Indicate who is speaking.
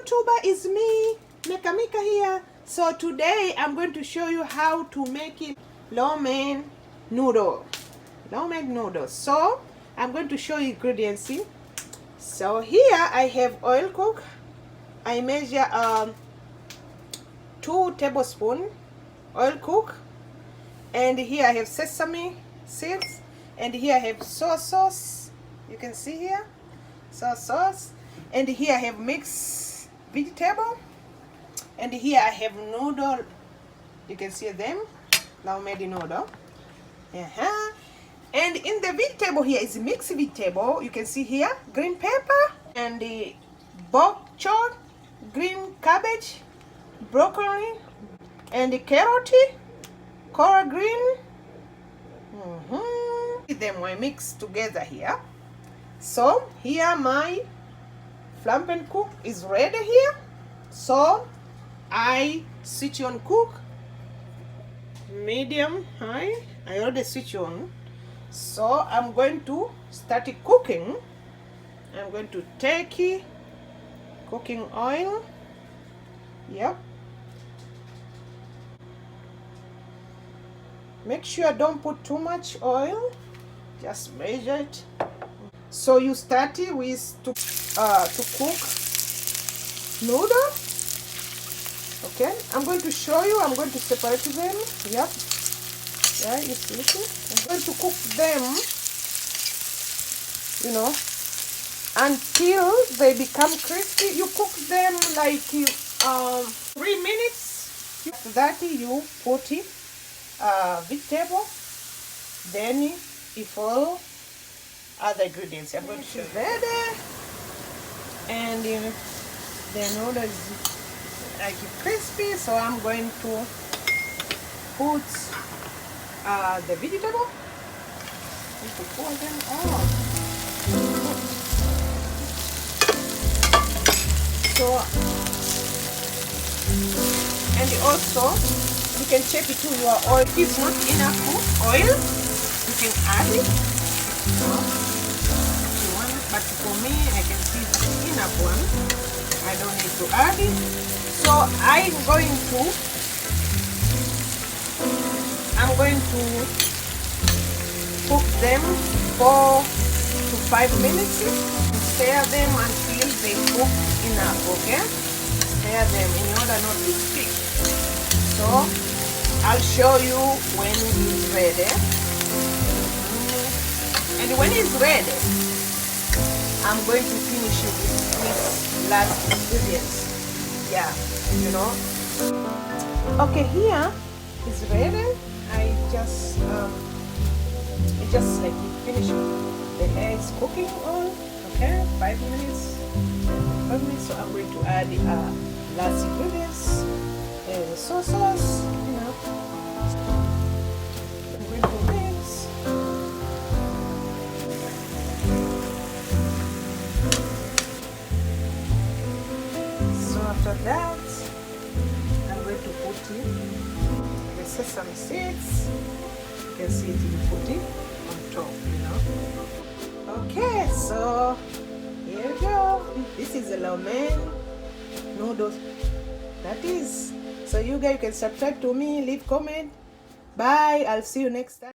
Speaker 1: YouTuber is me, Mika here. So today I'm going to show you how to make it lo mein noodle. Lo mein noodles. So I'm going to show you ingredients. So here I have oil cook. I measure 2 tablespoons oil cook, and here I have sesame seeds, and here I have soy sauce. You can see here soy sauce, and here I have mixed vegetable, and here I have noodle. You can see them now made noodle. And in the vegetable here is mixed vegetable. You can see here green pepper and the bok choy, green cabbage, broccoli, and the carrot, collard green. Them were mixed together here. So here my flampen cook is ready here. So I switch on cook medium high. I already switch on. So I'm going to start cooking. I'm going to take cooking oil. Yep. Make sure don't put too much oil. Just measure it. So you start with to cook noodle. Okay, I'm going to show you. I'm going to separate them. Yep. Yeah, you see it. I'm going to cook them, you know, until they become crispy. You cook them like 3 minutes. After that, you put vegetable. Then you follow other ingredients. I'm going to show ready, and the noodle is like crispy. So I'm going to put the vegetable. Need to pour them all. So, and also you can check it to your oil. If it's not enough oil, you can add it. If you want, but for me, I can see it's enough one. I don't need to add it. So I'm going to cook them 4 to 5 minutes. Stir them until they cook enough, okay? Stir them in order not to stick. So I'll show you when it's ready. And when it's ready, I'm going to finish it with last ingredients. Yeah, you know. Okay, here is ready. I just like finish the eggs cooking on. Okay, 5 minutes. 5 minutes. So I'm going to add last ingredients, soy sauce. You know, I'm going to mix. So after that, I'm going to put the sesame seeds. You can see it, you put it on top, you know. Okay, so here we go. This is the lo mein noodles. That is. So you guys can subscribe to me, leave comment. Bye. I'll see you next time.